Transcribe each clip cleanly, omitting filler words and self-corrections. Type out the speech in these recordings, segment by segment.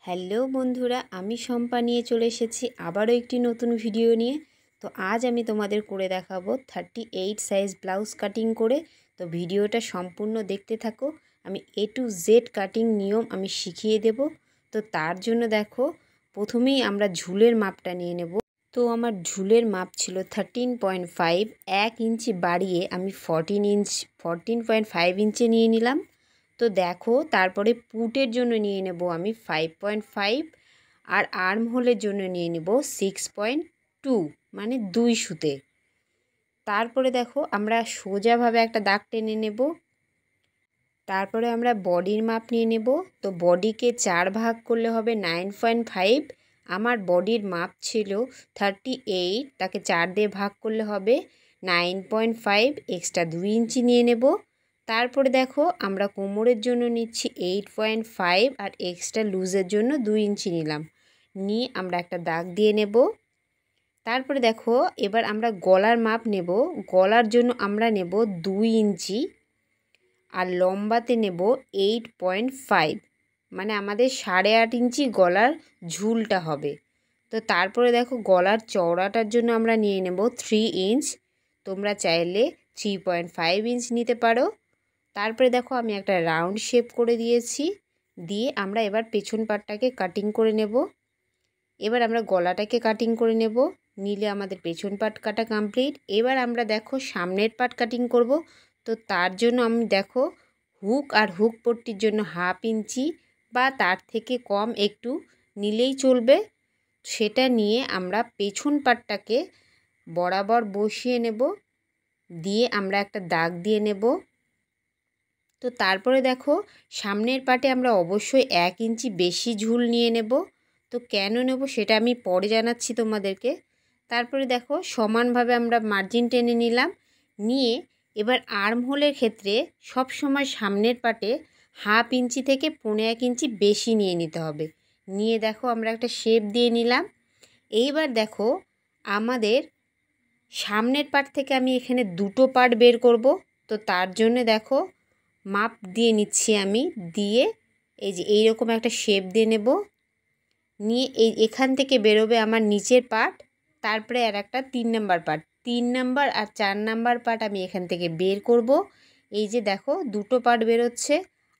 Hello বন্ধুরা, আমি শম্পা নিয়ে চলে এসেছি আবারও একটি নতুন ভিডিও নিয়ে। তো আজ আমি তোমাদের করে দেখাবো 38 সাইজ ব্লাউজ কাটিং করে। তো ভিডিওটা সম্পূর্ণ দেখতে থাকো। আমি A to Z কাটিং নিয়ম আমি শিখিয়ে দেব। তো তার জন্য দেখো, প্রথমেই আমরা ঝুলের মাপটা নিয়ে নেব। তো আমার ঝুলের মাপ ছিল 13.5, 1 ইঞ্চি বাড়িয়ে আমি 14.5 ইঞ্চি নিয়ে নিলাম। তো দেখো, তারপরে পুটের জন্য নিয়ে নেব আমি 5.5 আর আর্ম হোলের জন্য নিয়ে নেব 6.2, মানে 2 সুতে। তারপরে দেখো, আমরা সোজাভাবে একটা দাগ টেনে নেব। তারপরে আমরা বডির মাপ নিয়ে নেব। তো বডিকে 4 ভাগ করলে হবে 9.5। আমার বডির মাপ ছিল 38, তাকে 4 দিয়ে ভাগ করলে হবে 9.5, এক্সট্রা 2 ইঞ্চি নিয়ে নেব। তারপরে দেখো, আমরা কোমরের জন্য নিচ্ছি 8.5 আর এক্সট্রা লুজের জন্য 2 ইঞ্চি নিলাম। নিয়ে আমরা একটা দাগ দিয়ে নেব। তারপরে দেখো, এবার আমরা গলার মাপ নেব। গলার জন্য আমরা নেব 2 ইঞ্চি আর লম্বাতে নেব 8.5, মানে আমাদের 8.5 ইঞ্চি গলার ঝুলটা হবে। তো তারপরে দেখো, গলার চওড়াটার জন্য আমরা নিয়ে নেব 3 ইঞ্চ। তোমরা চাইলে 3.5 ইঞ্চ নিতে পারো। তারপরে দেখো, আমি একটা রাউন্ড শেপ করে দিয়েছি। দিয়ে আমরা এবার পেছন পাটটাকে কাটিং করে নেব। এবার আমরা গলাটাকে কাটিং করে নেব। নিলে আমাদের পেছন পাট কাটা কমপ্লিট। এবার আমরা দেখো সামনের পাট কাটিং করব। তো তার জন্য আমি দেখো, হুক আর হুক পট্টির জন্য 1/2 ইঞ্চি বা তার থেকে কম একটু নিলেই চলবে। সেটা নিয়ে আমরা পেছন পাটটাকে বরাবর বসিয়ে নেব। দিয়ে আমরা একটা দাগ দিয়ে নেব। তো তারপরে দেখো, সামনের পাটে আমরা অবশ্যই 1 ইঞ্চি বেশি ঝুল নিয়ে নেব। তো কেন নেব সেটা আমি পরে জানাচ্ছি তোমাদেরকে। তারপরে দেখো, সমানভাবে আমরা মার্জিন টেনে নিলাম। নিয়ে এবার আর্ম হোলের ক্ষেত্রে সব সময় সামনের পাটে 1/2 ইঞ্চি থেকে 1.5 ইঞ্চি বেশি নিয়ে নিতে হবে। নিয়ে দেখো, আমরা একটা শেপ দিয়ে নিলাম। এইবার দেখো, আমাদের সামনের পাট থেকে আমি এখানে 2টো পার্ট বের করব। তো তার জন্য দেখো, মাপ দিয়ে নিচ্ছি আমি। দিয়ে এই যে এইরকম একটা শেপ দিয়ে নেব। নিয়ে এখান থেকে বেরোবে আমার নিচের পার্ট। তারপরে আর একটা 3 নাম্বার পার্ট, 3 নাম্বার আর 4 নাম্বার পার্ট আমি এখান থেকে বের করব। এই যে দেখো, 2টো পার্ট বেরোচ্ছে,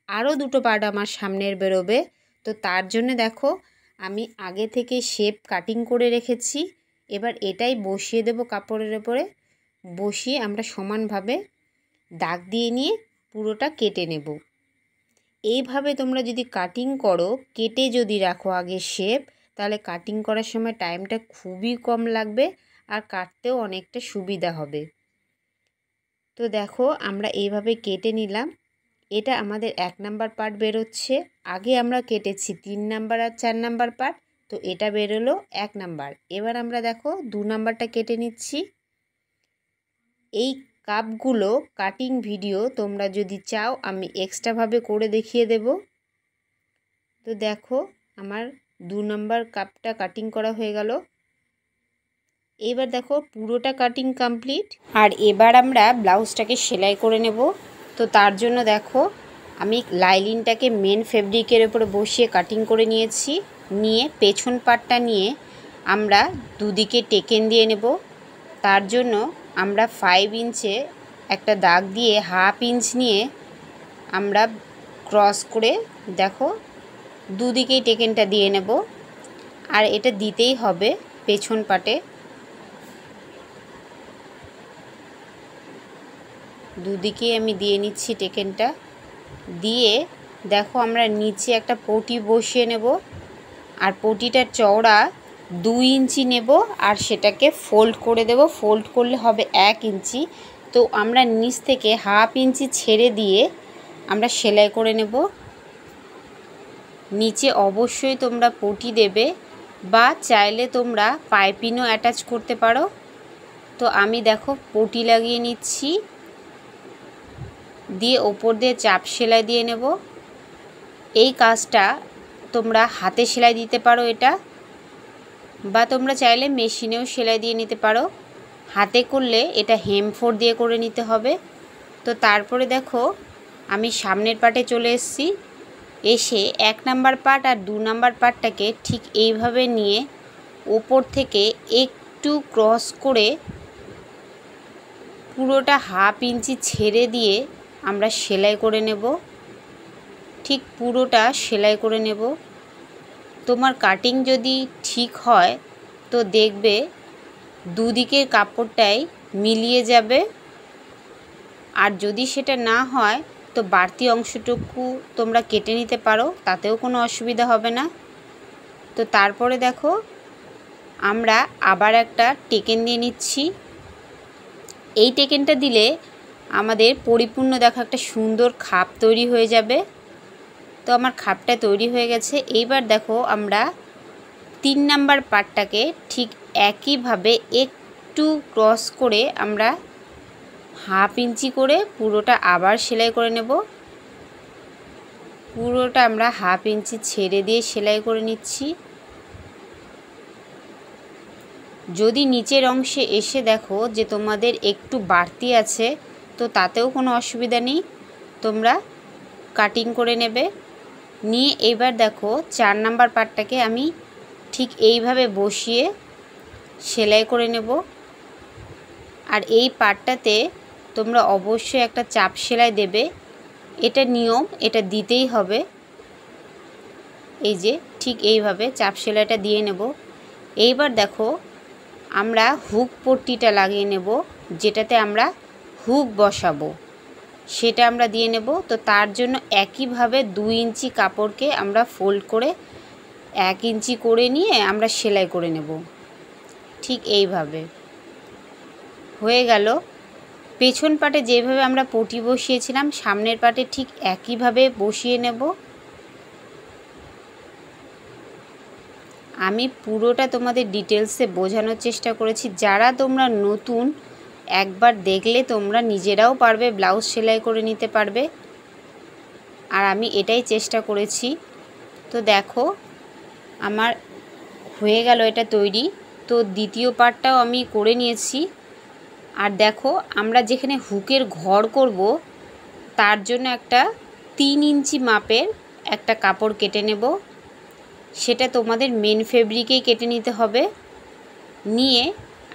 আরও 2টো পার্ট আমার সামনের বেরোবে। তো তার জন্য দেখো, আমি আগে থেকে শেপ কাটিং করে রেখেছি। এবার এটাই বসিয়ে দেব কাপড়ের ওপরে। বসিয়ে আমরা সমানভাবে দাগ দিয়ে নিয়ে পুরোটা কেটে নেব। এইভাবে তোমরা যদি কাটিং করো, কেটে যদি রাখো আগে শেপ, তাহলে কাটিং করার সময় টাইমটা খুবই কম লাগবে আর কাটতেও অনেকটা সুবিধা হবে। তো দেখো, আমরা এইভাবে কেটে নিলাম। এটা আমাদের 1 নাম্বার পার্ট বেরোচ্ছে। আগে আমরা কেটেছি 3 নাম্বার আর 4 নাম্বার পার্ট। তো এটা বেরোলো 1 নাম্বার। এবার আমরা দেখো 2 নাম্বারটা কেটে নিচ্ছি। এই কাপগুলো কাটিং ভিডিও তোমরা যদি চাও আমি এক্সট্রাভাবে করে দেখিয়ে দেব। তো দেখো, আমার 2 নাম্বার কাপটা কাটিং করা হয়ে গেল। এবার দেখো, পুরোটা কাটিং কমপ্লিট। আর এবার আমরা ব্লাউজটাকে সেলাই করে নেব। তো তার জন্য দেখো, আমি লাইলিনটাকে মেন ফেব্রিকের উপরে বসিয়ে কাটিং করে নিয়েছি। নিয়ে পেছন পাটটা নিয়ে আমরা দুদিকে টেকেন দিয়ে নেব। তার জন্য আমরা 5 ইঞ্চে একটা দাগ দিয়ে 1/2 ইঞ্চ নিয়ে আমরা ক্রস করে দেখো দুদিকেই টেকেনটা দিয়ে নেব। আর এটা দিতেই হবে পেছন পাটে। দুদিকেই আমি দিয়ে নিচ্ছি টেকেনটা। দিয়ে দেখো, আমরা নিচে একটা পটি বসিয়ে নেব। আর পটিটার চওড়া 2 ইঞ্চি নেব আর সেটাকে ফোল্ড করে দেব। ফোল্ড করলে হবে 1 ইঞ্চি। তো আমরা নিচ থেকে 1/2 ইঞ্চি ছেড়ে দিয়ে আমরা সেলাই করে নেব। নিচে অবশ্যই তোমরা পটি দেবে বা চাইলে তোমরা পাইপিনও অ্যাটাচ করতে পারো। তো আমি দেখো পটি লাগিয়ে নিচ্ছি। দিয়ে ওপর দিয়ে চাপ সেলাই দিয়ে নেব। এই কাজটা তোমরা হাতে সেলাই দিতে পারো এটা, বা তোমরা চাইলে মেশিনেও সেলাই দিয়ে নিতে পারো। হাতে করলে এটা হেমফোর দিয়ে করে নিতে হবে। তো তারপরে দেখো, আমি সামনের পাটে চলে এসেছি। এসে 1 নাম্বার পার্ট আর 2 নাম্বার পার্টটাকে ঠিক এইভাবে নিয়ে ওপর থেকে একটু ক্রস করে পুরোটা হাফ ইঞ্চি ছেড়ে দিয়ে আমরা সেলাই করে নেব। ঠিক পুরোটা সেলাই করে নেব। তোমার কাটিং যদি ঠিক হয় তো দেখবে দুদিকের কাপড়টাই মিলিয়ে যাবে, আর যদি সেটা না হয় তো বাড়তি অংশটুকু তোমরা কেটে নিতে পারো, তাতেও কোনো অসুবিধা হবে না। তো তারপরে দেখো আমরা আবার একটা টেকেন দিয়ে নিচ্ছি। এই টেকেনটা দিলে আমাদের পরিপূর্ণ দেখো একটা সুন্দর খাপ তৈরি হয়ে যাবে। তো আমার খাপটা তৈরি হয়ে গেছে। এইবার দেখো আমরা 3 নাম্বার পার্টটাকে ঠিক একইভাবে একটু ক্রস করে আমরা হাফ ইঞ্চি করে পুরোটা আবার সেলাই করে নেব। পুরোটা আমরা হাফ ইঞ্চি ছেড়ে দিয়ে সেলাই করে নিচ্ছি। যদি নিচের অংশে এসে দেখো যে তোমাদের একটু বাড়তি আছে তো তাতেও কোনো অসুবিধা নেই, তোমরা কাটিং করে নেবে। নিয়ে এবার দেখো 4 নাম্বার পার্টটাকে আমি ঠিক এইভাবে বসিয়ে সেলাই করে নেব। আর এই পার্টটাতে তোমরা অবশ্যই একটা চাপ সেলাই দেবে, এটা নিয়ম, এটা দিতেই হবে। এই যে ঠিক এইভাবে চাপ সেলাইটা দিয়ে নেব। এইবার দেখো আমরা হুক পট্টিটা লাগিয়ে নেব, যেটাতে আমরা হুক বসাবো সেটা আমরা দিয়ে নেব। তো তার জন্য একইভাবে 2 ইঞ্চি কাপড়কে আমরা ফোল্ড করে 1 ইঞ্চি করে নিয়ে আমরা সেলাই করে নেব। ঠিক এইভাবে হয়ে গেল। পেছন পাটে যেভাবে আমরা পটি বসিয়েছিলাম সামনের পাটে ঠিক একইভাবে বসিয়ে নেব। আমি পুরোটা তোমাদের ডিটেলসে বোঝানোর চেষ্টা করেছি। যারা তোমরা নতুন, একবার দেখলে তোমরা নিজেরাও পারবে, ব্লাউজ সেলাই করে নিতে পারবে। আর আমি এটাই চেষ্টা করেছি। তো দেখো আমার হয়ে গেল এটা তৈরি। তো দ্বিতীয় পার্টটাও আমি করে নিয়েছি। আর দেখো আমরা যেখানে হুকের ঘর করব তার জন্য একটা 3 ইঞ্চি মাপের একটা কাপড় কেটে নেব। সেটা তোমাদের মেন ফেব্রিকেই কেটে নিতে হবে। নিয়ে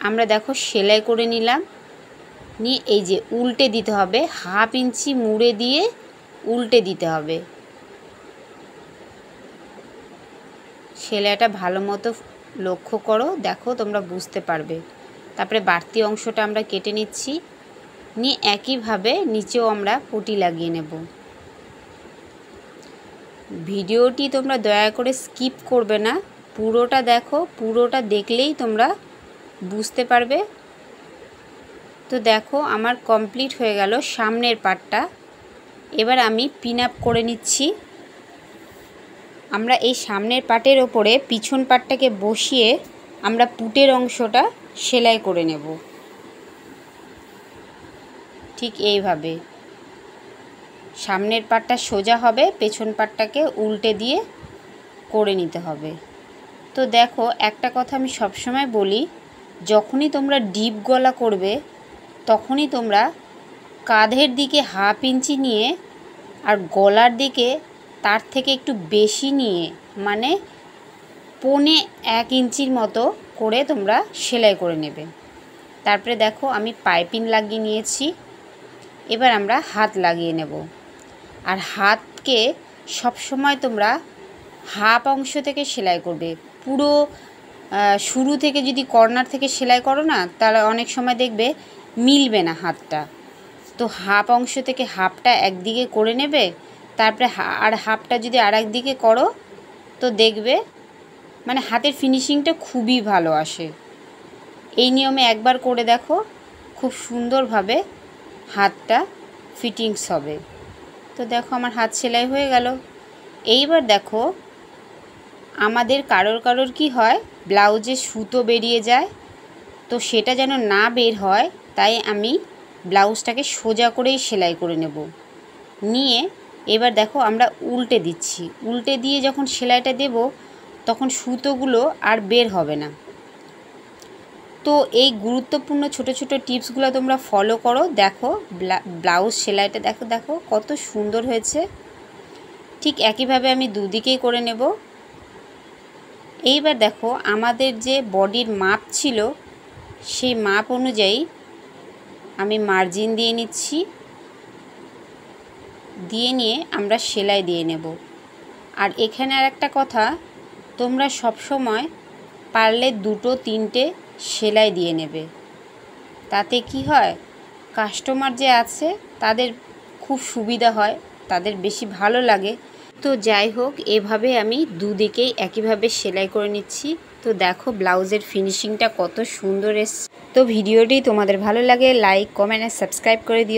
আমরা দেখো সেলাই করে নিলাম। নিয়ে এই যে উল্টে দিতে হবে, হাফ ইঞ্চি মুড়ে দিয়ে উল্টে দিতে হবে। সেলাইটা ভালো মতো লক্ষ্য করো, দেখো তোমরা বুঝতে পারবে। তারপরে বাড়তি অংশটা আমরা কেটে নিচ্ছি। নিয়ে একইভাবে নিচেও আমরা পটি লাগিয়ে নেব। ভিডিওটি তোমরা দয়া করে স্কিপ করবে না, পুরোটা দেখো, পুরোটা দেখলেই তোমরা বুঝতে পারবে। তো দেখো আমার কমপ্লিট হয়ে গেল সামনের পার্টটা। এবার আমি পিন আপ করে নিচ্ছি। আমরা এই সামনের পার্টের ওপরে পিছন পার্টটাকে বসিয়ে আমরা পুটের অংশটা সেলাই করে নেব। ঠিক এইভাবে সামনের পার্টটা সোজা হবে, পেছন পার্টটাকে উল্টে দিয়ে করে নিতে হবে। তো দেখো একটা কথা আমি সবসময় বলি, যখনই তোমরা ডিপ গলা করবে তখনই তোমরা কাঁধের দিকে হাফ ইঞ্চি নিয়ে আর গলার দিকে তার থেকে একটু বেশি নিয়ে, মানে 1.25 ইঞ্চির মতো করে তোমরা সেলাই করে নেবে। তারপরে দেখো আমি পাইপিং লাগিয়ে নিয়েছি। এবার আমরা হাত লাগিয়ে নেব। আর হাতকে সবসময় তোমরা হাফ অংশ থেকে সেলাই করবে। পুরো শুরু থেকে যদি কর্নার থেকে সেলাই করো না তাহলে অনেক সময় দেখবে মিলবে না হাতটা। তো হাফ অংশ থেকে হাফটা একদিকে করে নেবে, তারপরে আর হাফটা যদি আর একদিকে করো তো দেখবে মানে হাতের ফিনিশিংটা খুবই ভালো আসে। এই নিয়মে একবার করে দেখো, খুব সুন্দরভাবে হাতটা ফিটিংস হবে। তো দেখো আমার হাত সেলাই হয়ে গেল। এইবার দেখো আমাদের কারোর কি হয়, ব্লাউজে সুতো বেরিয়ে যায়, তো সেটা যেন না বের হয় তাই আমি ব্লাউজটাকে সোজা করেই সেলাই করে নেব। নিয়ে এবার দেখো আমরা উল্টে দিচ্ছি। উল্টে দিয়ে যখন সেলাইটা দেব তখন সুতোগুলো আর বের হবে না। তো এই গুরুত্বপূর্ণ ছোট ছোট টিপসগুলো তোমরা ফলো করো। দেখো ব্লাউজ সেলাইটা দেখো কত সুন্দর হয়েছে। ঠিক একইভাবে আমি দুদিকেই করে নেব। এইবার দেখো আমাদের যে বডির মাপ ছিল সেই মাপ অনুযায়ী আমি মার্জিন দিয়ে নিচ্ছি, দিয়ে নিয়ে আমরা সেলাই দিয়ে নেব। আর এখানে আর একটা কথা, তোমরা সব সময় পারলে 2-3টে সেলাই দিয়ে নেবে, তাতে কি হয় কাস্টমার যে আছে তাদের খুব সুবিধা হয়, তাদের বেশি ভালো লাগে। তো যাই হোক, এভাবে আমি দুদিকেই একইভাবে সেলাই করে নিচ্ছি। তো দেখো ব্লাউজের ফিনিশিংটা কত সুন্দর এসছে। তো ভিডিওটি তোমাদের ভালো লাগে লাইক, কমেন্ট আর সাবস্ক্রাইব করে দিও।